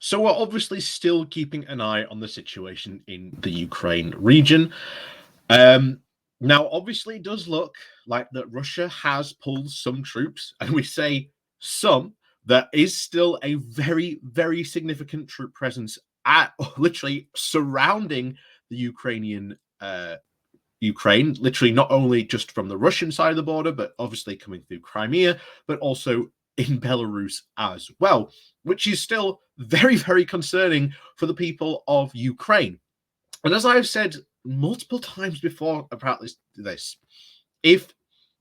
So we're obviously still keeping an eye on the situation in the Ukraine region. Um, Now, obviously, it does look like that Russia has pulled some troops, and we say some. There is still a very, very significant troop presence at literally surrounding the Ukraine, literally not only just from the Russian side of the border, but obviously coming through Crimea, but also in Belarus as well, which is still very, very concerning for the people of Ukraine. And as I've said multiple times before about this, if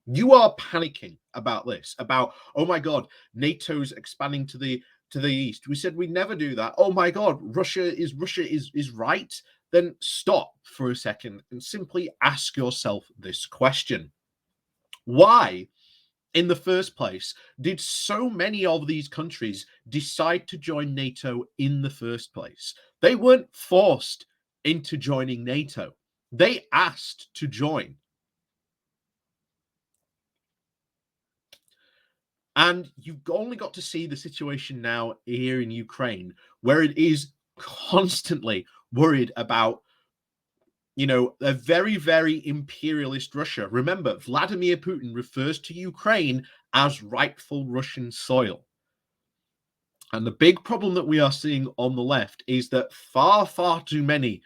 you are panicking about this, about oh my god, NATO's expanding to the east. We said we never do that. Oh my god, Russia is right. Then stop for a second and simply ask yourself this question. Why, in the first place, did so many of these countries decide to join NATO in the first place? They weren't forced into joining NATO. They asked to join. And you've only got to see the situation now here in Ukraine, where it is constantly worried about, a very, very imperialist Russia. Remember, Vladimir Putin refers to Ukraine as rightful Russian soil. And the big problem that we are seeing on the left is that far too many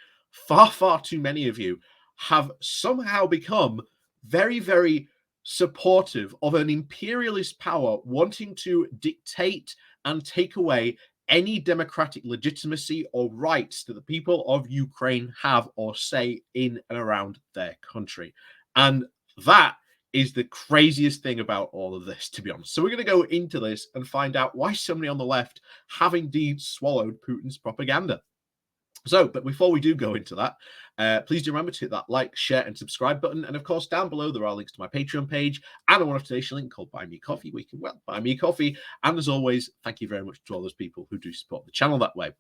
of you have somehow become very, very supportive of an imperialist power wanting to dictate and take away any democratic legitimacy or rights that the people of Ukraine have or say in and around their country. And that is the craziest thing about all of this, to be honest. So we're going to go into this and find out why somebody on the left have indeed swallowed Putin's propaganda. So, but before we do go into that, please do remember to hit that like, share, and subscribe button. And of course, down below, there are links to my Patreon page and a one-off donation link called Buy Me Coffee, where you can, buy me coffee. And as always, thank you very much to all those people who do support the channel that way.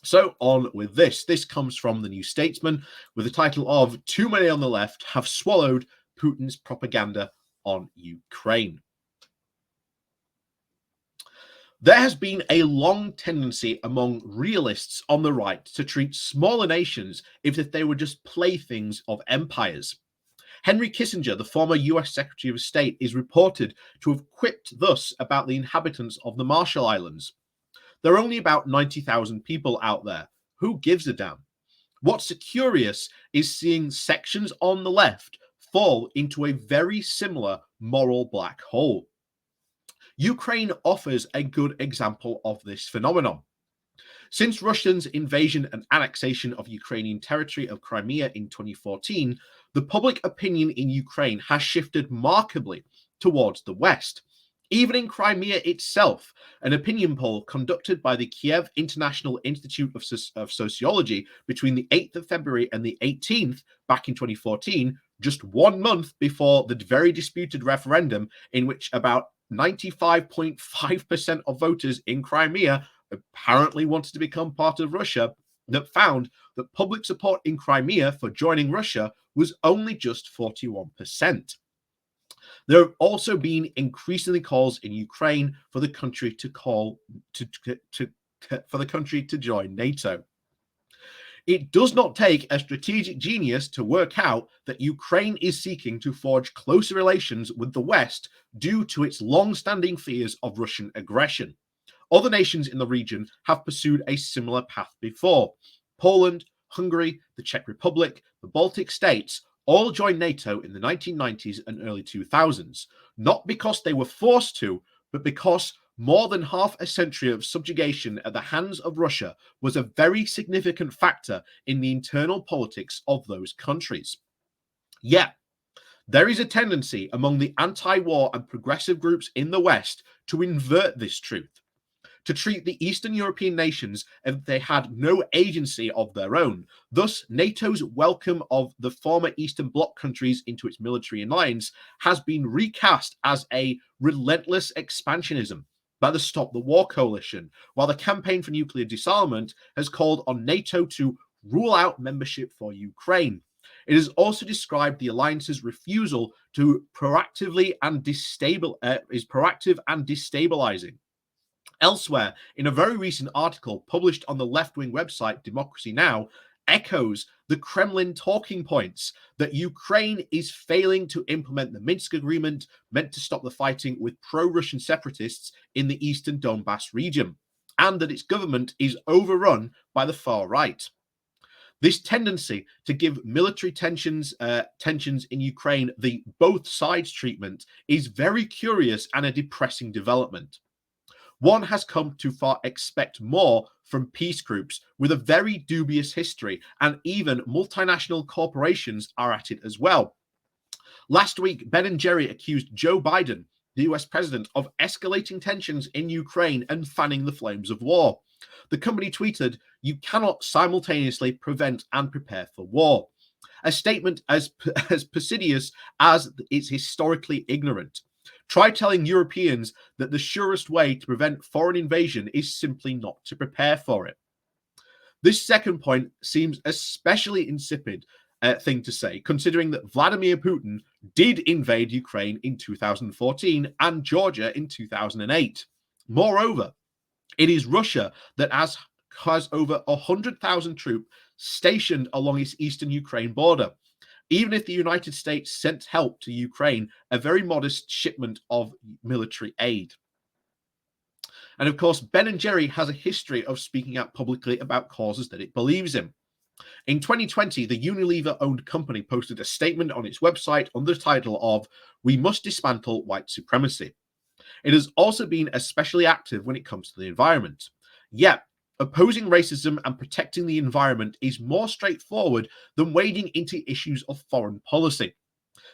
So on with this. This comes from the New Statesman with the title of Too Many on the Left Have Swallowed Putin's Propaganda on Ukraine. There has been a long tendency among realists on the right to treat smaller nations as if they were just playthings of empires. Henry Kissinger, the former US Secretary of State, is reported to have quipped thus about the inhabitants of the Marshall Islands. There are only about 90,000 people out there. Who gives a damn? What's curious is seeing sections on the left fall into a very similar moral black hole. Ukraine offers a good example of this phenomenon. Since Russia's invasion and annexation of Ukrainian territory of Crimea in 2014, the public opinion in Ukraine has shifted markedly towards the West. Even in Crimea itself, an opinion poll conducted by the Kiev International Institute of Sociology between the 8th of February and the 18th back in 2014, just 1 month before the very disputed referendum in which about 95.5% of voters in Crimea apparently wanted to become part of Russia, that found that public support in Crimea for joining Russia was only just 41%. There have also been increasingly calls in Ukraine for the country to join NATO. It does not take a strategic genius to work out that Ukraine is seeking to forge closer relations with the West due to its long-standing fears of Russian aggression. Other nations in the region have pursued a similar path before. Poland, Hungary, the Czech Republic, the Baltic states all joined NATO in the 1990s and early 2000s, not because they were forced to, but because more than half a century of subjugation at the hands of Russia was a very significant factor in the internal politics of those countries. Yet, there is a tendency among the anti-war and progressive groups in the West to invert this truth, to treat the Eastern European nations as if they had no agency of their own. Thus, NATO's welcome of the former Eastern Bloc countries into its military alliance has been recast as a relentless expansionism by the Stop the War coalition, while the Campaign for Nuclear Disarmament has called on NATO to rule out membership for Ukraine. It has also described the alliance's refusal to proactive and destabilizing. Elsewhere, in a very recent article published on the left-wing website Democracy Now, echoes the Kremlin talking points that Ukraine is failing to implement the Minsk agreement meant to stop the fighting with pro-Russian separatists in the eastern Donbass region, and that its government is overrun by the far right. This tendency to give military tensions in Ukraine the both sides treatment is very curious and a depressing development. One has come to far expect more from peace groups with a very dubious history, and even multinational corporations are at it as well. Last week, Ben and Jerry accused Joe Biden, the US president, of escalating tensions in Ukraine and fanning the flames of war. The company tweeted, "You cannot simultaneously prevent and prepare for war." A statement as perfidious as it's historically ignorant. Try telling Europeans that the surest way to prevent foreign invasion is simply not to prepare for it. This second point seems especially insipid thing to say, considering that Vladimir Putin did invade Ukraine in 2014 and Georgia in 2008. Moreover, it is Russia that has over 100,000 troops stationed along its eastern Ukraine border. Even if the United States sent help to Ukraine, a very modest shipment of military aid. And of course, Ben and Jerry has a history of speaking out publicly about causes that it believes in. In 2020, the Unilever-owned company posted a statement on its website under the title of "We must dismantle white supremacy." It has also been especially active when it comes to the environment. Yet, opposing racism and protecting the environment is more straightforward than wading into issues of foreign policy.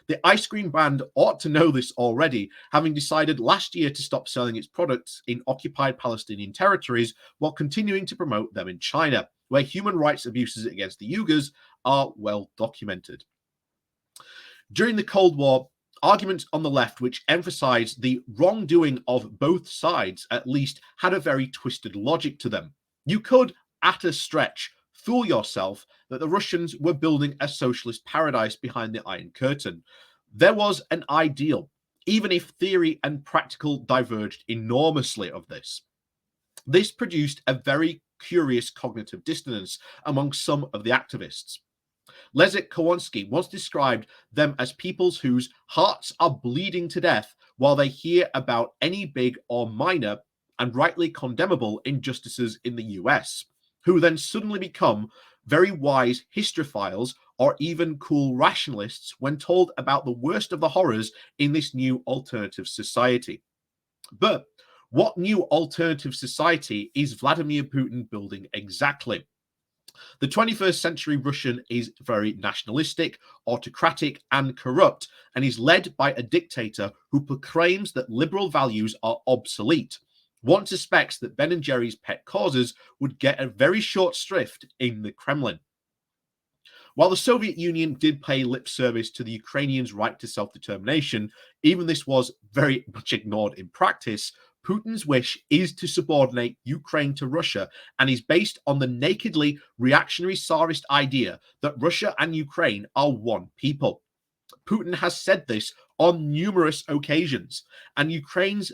The ice cream brand ought to know this already, having decided last year to stop selling its products in occupied Palestinian territories while continuing to promote them in China, where human rights abuses against the Uyghurs are well documented. During the Cold War, arguments on the left which emphasized the wrongdoing of both sides at least had a very twisted logic to them. You could, at a stretch, fool yourself that the Russians were building a socialist paradise behind the Iron Curtain. There was an ideal, even if theory and practical diverged enormously of this. This produced a very curious cognitive dissonance among some of the activists. Leszek Kowalski once described them as peoples whose hearts are bleeding to death while they hear about any big or minor and rightly condemnable injustices in the US, who then suddenly become very wise histophiles or even cool rationalists when told about the worst of the horrors in this new alternative society. But what new alternative society is Vladimir Putin building exactly? The 21st century Russian is very nationalistic, autocratic, and corrupt, and is led by a dictator who proclaims that liberal values are obsolete. One suspects that Ben and Jerry's pet causes would get a very short shrift in the Kremlin. While the Soviet Union did pay lip service to the Ukrainians' right to self-determination, even this was very much ignored in practice. Putin's wish is to subordinate Ukraine to Russia and is based on the nakedly reactionary Tsarist idea that Russia and Ukraine are one people. Putin has said this on numerous occasions, and Ukrainians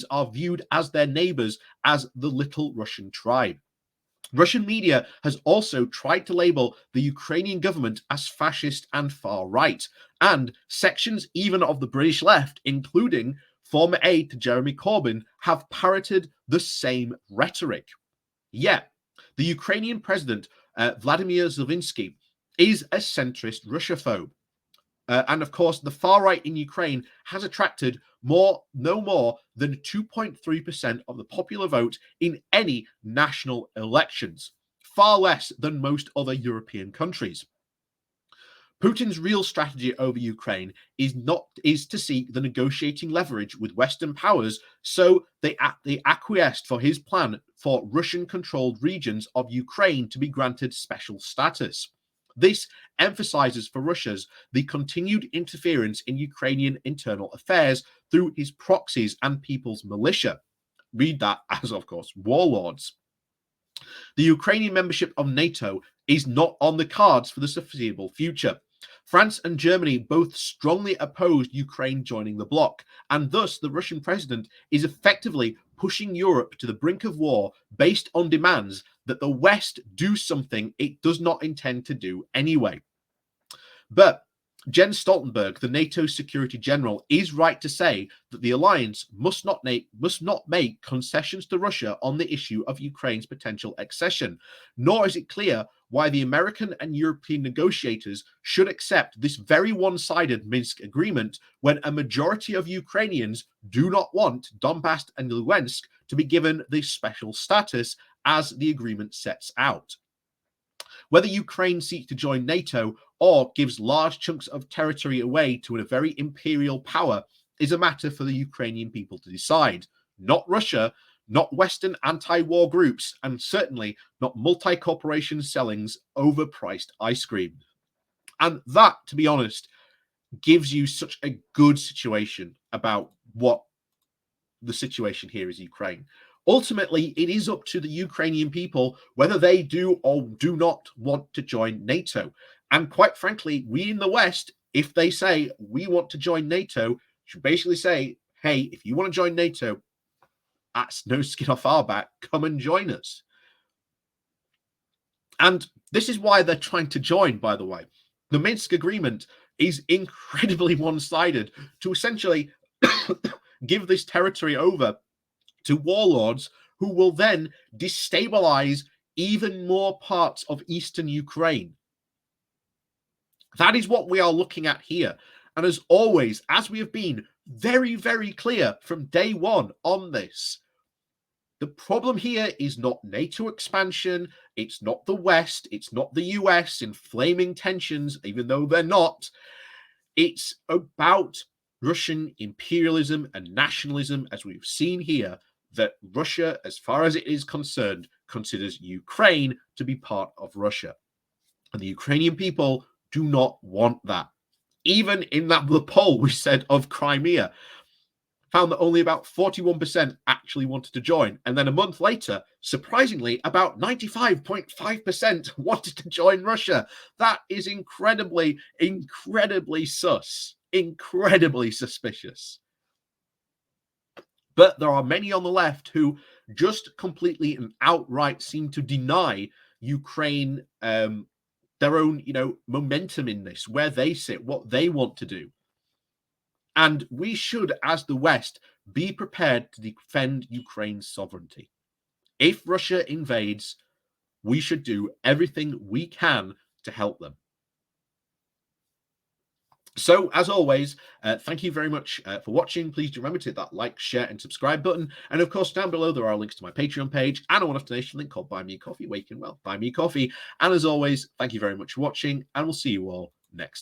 are viewed as their neighbors, as the little Russian tribe. Russian media has also tried to label the Ukrainian government as fascist and far right, and sections even of the British left, including former aide to Jeremy Corbyn, have parroted the same rhetoric. Yet, the Ukrainian president, Vladimir Zelensky, is a centrist Russophobe. And of course, the far right in Ukraine has attracted no more than 2.3% of the popular vote in any national elections, far less than most other European countries. Putin's real strategy over Ukraine is to seek the negotiating leverage with Western powers, so they acquiesced for his plan for Russian-controlled regions of Ukraine to be granted special status. This emphasizes for Russia the continued interference in Ukrainian internal affairs through his proxies and people's militia. Read that as, of course, warlords. The Ukrainian membership of NATO is not on the cards for the foreseeable future. France and Germany both strongly opposed Ukraine joining the bloc, and thus the Russian president is effectively pushing Europe to the brink of war based on demands that the West do something it does not intend to do anyway. But Jens Stoltenberg, the NATO Security General, is right to say that the alliance must not make concessions to Russia on the issue of Ukraine's potential accession, nor is it clear why the American and European negotiators should accept this very one-sided Minsk agreement when a majority of Ukrainians do not want Donbass and Luhansk to be given this special status as the agreement sets out. Whether Ukraine seeks to join NATO or gives large chunks of territory away to a very imperial power is a matter for the Ukrainian people to decide, not Russia, not Western anti-war groups, and certainly not multi-corporation selling's overpriced ice cream. And that, to be honest, gives you such a good situation about what the situation here is Ukraine. Ultimately, it is up to the Ukrainian people whether they do or do not want to join NATO. And quite frankly, we in the West, if they say we want to join NATO, should basically say, hey, if you want to join NATO, that's no skin off our back. Come and join us. And this is why they're trying to join, by the way. The Minsk agreement is incredibly one-sided to essentially give this territory over to warlords who will then destabilize even more parts of eastern Ukraine. That is what we are looking at here. And as always, as we have been very, very clear from day one on this, the problem here is not NATO expansion, it's not the West, it's not the US inflaming tensions, even though they're not. It's about Russian imperialism and nationalism, as we've seen here, that Russia, as far as it is concerned, considers Ukraine to be part of Russia. And the Ukrainian people do not want that. Even in the poll we said of Crimea, found that only about 41% actually wanted to join. And then a month later, surprisingly, about 95.5% wanted to join Russia. That is incredibly, incredibly sus, incredibly suspicious. But there are many on the left who just completely and outright seem to deny Ukraine their own, momentum in this, where they sit, what they want to do. And we should, as the West, be prepared to defend Ukraine's sovereignty. If Russia invades, we should do everything we can to help them. So, as always, thank you very much for watching. Please do remember to hit that like, share, and subscribe button. And of course, down below, there are links to my Patreon page and a one-off donation link called Buy Me a Coffee, where you can, buy me a coffee. And as always, thank you very much for watching, and we'll see you all next time.